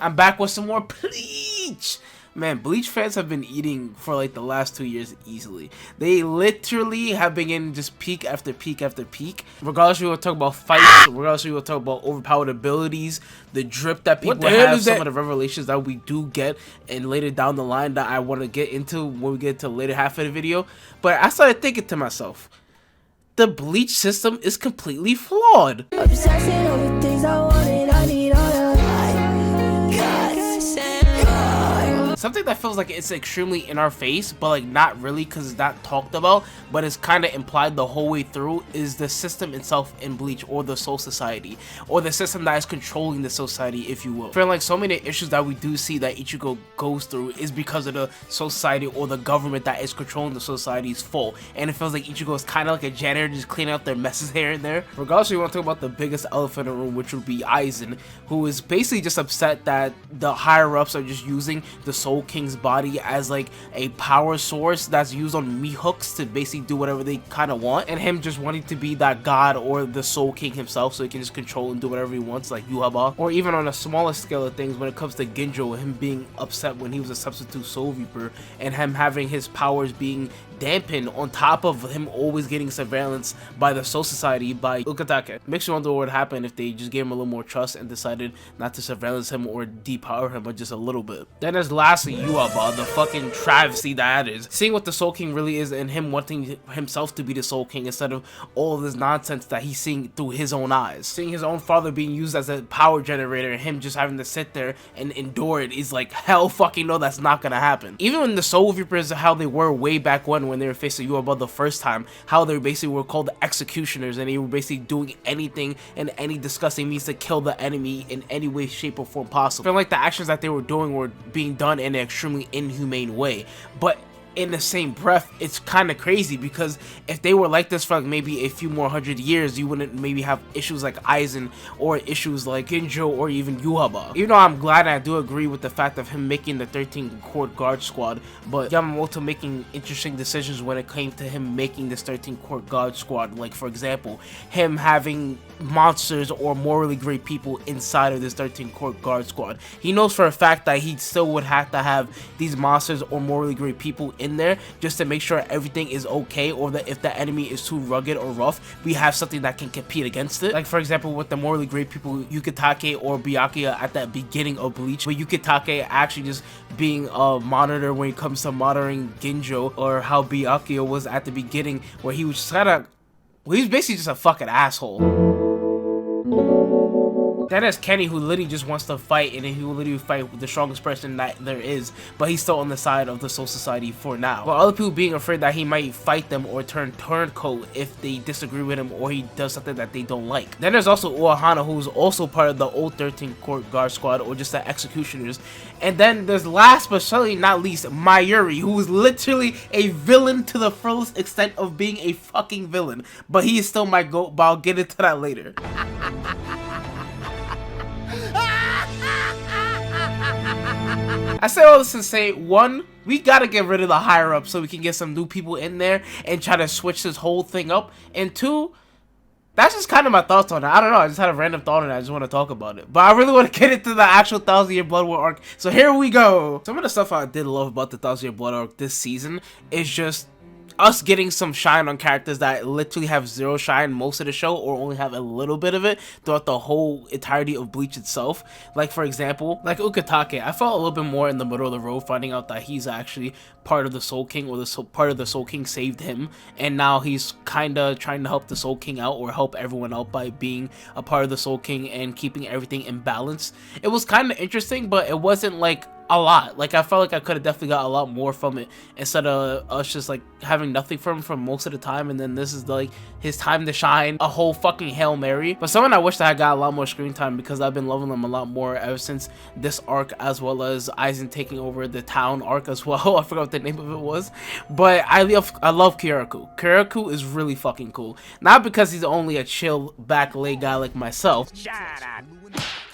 I'm back with some more Bleach. Man, Bleach fans have been eating for like the last 2 years easily. They literally have been getting just peak after peak after peak. Regardless, we will talk about fights. Regardless, we will talk about overpowered abilities, the drip that people have, some of the revelations that we do get, and later down the line that I want to get into when we get to the later half of the video. But I started thinking to myself, the Bleach system is completely flawed. Obsessing over things I wanted, I need all the Something that feels like it's extremely in our face, but like not really because it's not talked about, but it's kind of implied the whole way through, is the system itself in Bleach, or the Soul Society, or the system that is controlling the society, if you will. I feel like so many issues that we do see that Ichigo goes through is because of the Soul Society or the government that is controlling the society's fault, and it feels like Ichigo is kind of like a janitor just cleaning up their messes here and there. Regardless, we want to talk about the biggest elephant in the room, which would be Aizen, who is basically just upset that the higher-ups are just using the Soul King's body as like a power source that's used on Mihooks to basically do whatever they kind of want, and him just wanting to be that god or the Soul King himself so he can just control and do whatever he wants, like Yuhaba. Or even on a smaller scale of things, when it comes to Ginjo, him being upset when he was a substitute Soul Reaper and him having his powers being dampened, on top of him always getting surveillance by the Soul Society, by Ukitake. Makes you wonder what would happen if they just gave him a little more trust and decided not to surveillance him or depower him, but just a little bit. Then there's lastly Yuhaba, the fucking travesty that is. Seeing what the Soul King really is, and him wanting himself to be the Soul King instead of all of this nonsense that he's seeing through his own eyes. Seeing his own father being used as a power generator and him just having to sit there and endure it is like, hell fucking no, that's not gonna happen. Even when the Soul Reapers, how they were way back when they were facing Yuhaba the first time, how they basically were called the executioners, and they were basically doing anything and any disgusting means to kill the enemy in any way, shape, or form possible. I feel like the actions that they were doing were being done in an extremely inhumane way, but in the same breath, it's kind of crazy, because if they were like this for like maybe a few more 100 years, you wouldn't maybe have issues like Aizen or issues like Ginjo or even Yuhaba. Even though I'm glad, and I do agree with the fact of him making the 13 Court Guard Squad, but Yamamoto making interesting decisions when it came to him making this 13 Court Guard Squad. Like, for example, him having monsters or morally great people inside of this 13 Court Guard Squad. He knows for a fact that he still would have to have these monsters or morally great people in there just to make sure everything is okay, or that if the enemy is too rugged or rough, we have something that can compete against it. Like, for example, with the morally great people Ukitake or Byakuya at that beginning of Bleach, with Ukitake actually just being a monitor when it comes to monitoring Ginjo, or how Byakuya was at the beginning where he was just kind of, well, he was basically just a fucking asshole. Then there's Kenny, who literally just wants to fight, and he will literally fight with the strongest person that there is, but he's still on the side of the Soul Society for now. While other people being afraid that he might fight them or turn turncoat if they disagree with him or he does something that they don't like. Then there's also Uehana, who's also part of the old 13 Court Guard Squad, or just the executioners. And then there's last but certainly not least, Mayuri, who is literally a villain to the fullest extent of being a fucking villain, but he is still my GOAT, but I'll get into that later. I say all this to say, one, we gotta get rid of the higher up so we can get some new people in there and try to switch this whole thing up. And two, that's just kind of my thoughts on it. I don't know, I just had a random thought on it. I just want to talk about it. But I really want to get into the actual 1000-Year Blood War arc. So here we go. Some of the stuff I did love about the 1000-Year Blood arc this season is just us getting some shine on characters that literally have zero shine most of the show, or only have a little bit of it throughout the whole entirety of Bleach itself. Like, for example, like Ukitake, I felt a little bit more in the middle of the road finding out that he's actually part of the Soul King, or part of the Soul King saved him, and now he's kind of trying to help the Soul King out, or help everyone out by being a part of the Soul King and keeping everything in balance. It was kind of interesting, but it wasn't like a lot. Like, I felt like I could have definitely got a lot more from it, instead of us just like having nothing from him for most of the time, and then this is like his time to shine, a whole fucking Hail Mary. But someone I wish that I got a lot more screen time, because I've been loving them a lot more ever since this arc, as well as Aizen taking over the town arc as well. I forgot what the name of it was, but I love Kyoraku. Kyoraku is really fucking cool, not because he's only a chill back lay guy like myself,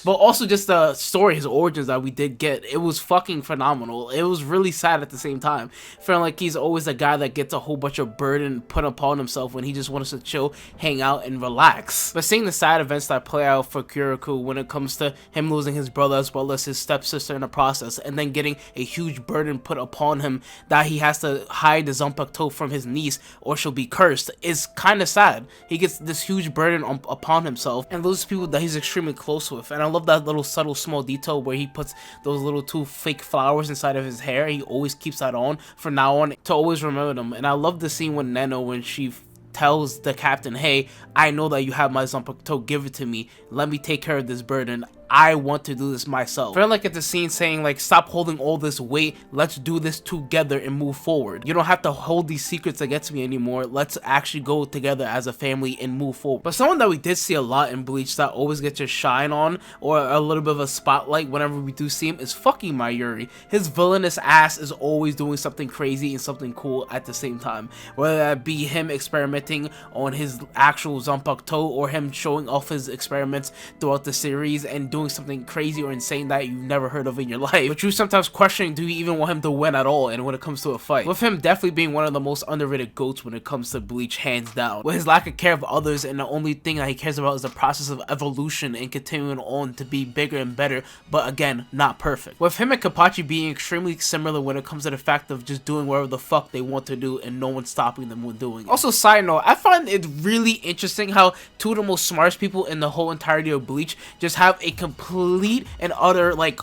But also just the story, his origins that we did get, it was fucking phenomenal. It was really sad at the same time, feeling like he's always a guy that gets a whole bunch of burden put upon himself when he just wants to chill, hang out, and relax. But seeing the side events that play out for Kirikou when it comes to him losing his brother as well as his stepsister in the process, and then getting a huge burden put upon him that he has to hide the Zanpakuto from his niece or she'll be cursed, is kind of sad. He gets this huge burden upon himself and loses people that he's extremely close with. And I love that little subtle small detail where he puts those little 2 fake flowers inside of his hair. He always keeps that on from now on to always remember them. And I love the scene with Neno when she tells the captain, hey, I know that you have my Zanpakuto, give it to me, let me take care of this burden, I want to do this myself. I feel like it's a scene saying like, stop holding all this weight, let's do this together and move forward. You don't have to hold these secrets against me anymore, let's actually go together as a family and move forward. But someone that we did see a lot in Bleach that always gets a shine on, or a little bit of a spotlight whenever we do see him, is fucking Mayuri. His villainous ass is always doing something crazy and something cool at the same time, whether that be him experimenting on his actual Zanpakuto or him showing off his experiments throughout the series and doing something crazy or insane that you've never heard of in your life. But you sometimes questioning, do you even want him to win at all? And when it comes to a fight, with him definitely being one of the most underrated goats when it comes to Bleach, hands down. With his lack of care of others, and the only thing that he cares about is the process of evolution and continuing on to be bigger and better, but again, not perfect. With him and Kapachi being extremely similar when it comes to the fact of just doing whatever the fuck they want to do and no one stopping them when doing it. Also, side note, I find it really interesting how 2 of the most smartest people in the whole entirety of Bleach just have a complete and utter like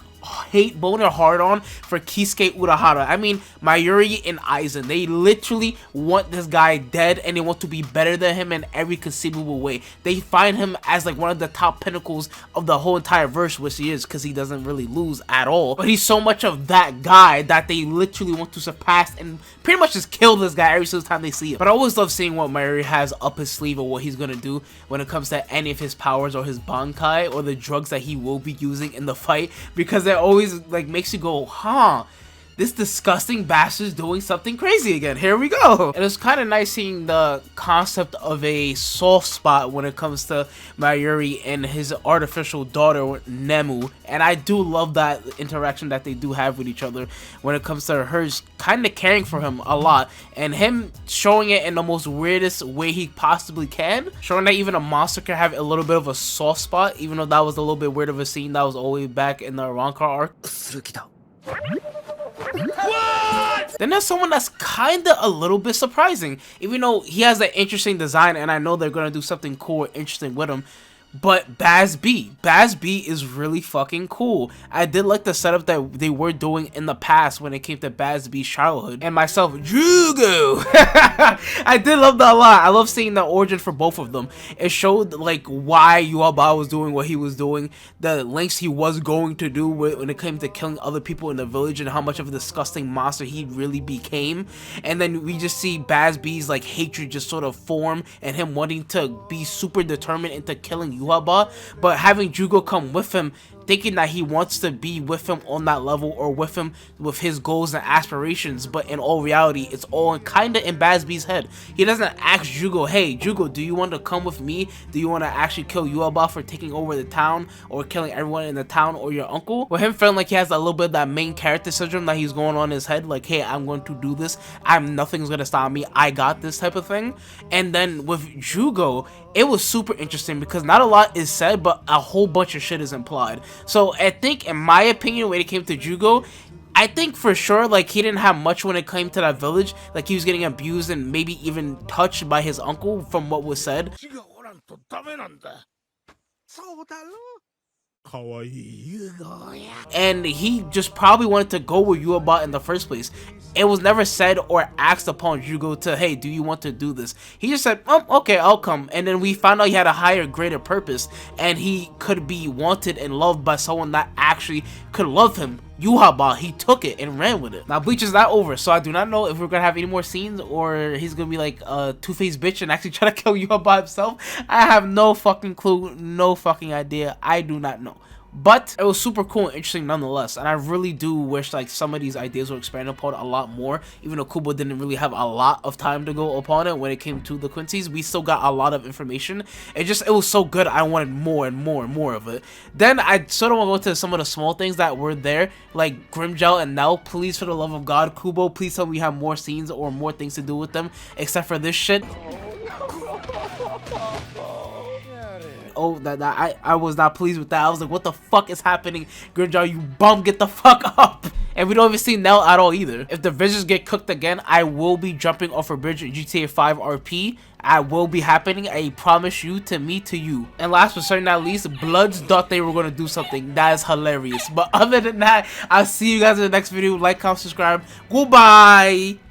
hate boner hard on for Kisuke Urahara. I mean, Mayuri and Aizen, they literally want this guy dead and they want to be better than him in every conceivable way. They find him as like one of the top pinnacles of the whole entire verse, which he is, because he doesn't really lose at all, but he's so much of that guy that they literally want to surpass and pretty much just kill this guy every single time they see him. But I always love seeing what Mayuri has up his sleeve or what he's gonna do when it comes to any of his powers or his bankai or the drugs that he will be using in the fight, because it always like makes you go, huh, this disgusting bastard's doing something crazy again. Here we go. And it's kind of nice seeing the concept of a soft spot when it comes to Mayuri and his artificial daughter Nemu. And I do love that interaction that they do have with each other when it comes to her kind of caring for him a lot, and him showing it in the most weirdest way he possibly can, showing that even a monster can have a little bit of a soft spot, even though that was a little bit weird of a scene that was all the way back in the Rancor arc. What? Then there's someone that's kinda a little bit surprising, even though he has an interesting design and I know they're gonna do something cool or interesting with him. But Baz B. Baz B is really fucking cool. I did like the setup that they were doing in the past when it came to Baz B's childhood. And myself, Jugo! I did love that a lot. I love seeing the origin for both of them. It showed like why Yuaba was doing what he was doing, the lengths he was going to do when it came to killing other people in the village, and how much of a disgusting monster he really became. And then we just see Baz B's like hatred just sort of form, and him wanting to be super determined into killing Yuaba, but having Jugo come with him, thinking that he wants to be with him on that level or with him with his goals and aspirations, but in all reality it's all kind of in Baz B's head. He doesn't ask Jugo, hey Jugo, do you want to come with me? Do you want to actually kill Yuaba for taking over the town or killing everyone in the town or your uncle? With him feeling like he has a little bit of that main character syndrome that he's going on in his head, like, hey, I'm going to do this, nothing's gonna stop me, I got this type of thing. And then with Jugo, it was super interesting because not a lot is said, but a whole bunch of shit is implied. So I think, in my opinion, when it came to Jugo, I think for sure, like, he didn't have much when it came to that village. Like, he was getting abused and maybe even touched by his uncle from what was said. And he just probably wanted to go with Yuaba in the first place. It was never said or asked upon Jugo to, hey, do you want to do this? He just said, okay, I'll come. And then we found out he had a higher, greater purpose, and he could be wanted and loved by someone that actually could love him. Yuaba, he took it and ran with it. Now Bleach is not over, so I do not know if we're gonna have any more scenes or he's gonna be like a two-faced bitch and actually try to kill Yuaba himself. I have no fucking clue, no fucking idea. I do not know. but it was super cool and interesting nonetheless. And I really do wish like some of these ideas were expanded upon a lot more, even though Kubo didn't really have a lot of time to go upon it when it came to the Quincy's. We still got a lot of information. It was so good. I wanted more and more and more of it. Then I sort of want to go to some of the small things that were there, like Grimgel and Nell. Please, for the love of God, Kubo, please tell me we have more scenes or more things to do with them, except for this shit. Oh, I was not pleased with that. I was like, what the fuck is happening? Grimjaw, you bum, get the fuck up. And we don't even see Nell at all either. If the visions get cooked again, I will be jumping off a bridge in GTA 5 RP. I will be happening. I promise you, to me, to you. And last but certainly not least, Bloods thought they were going to do something. That is hilarious. But other than that, I'll see you guys in the next video. Like, comment, subscribe. Goodbye.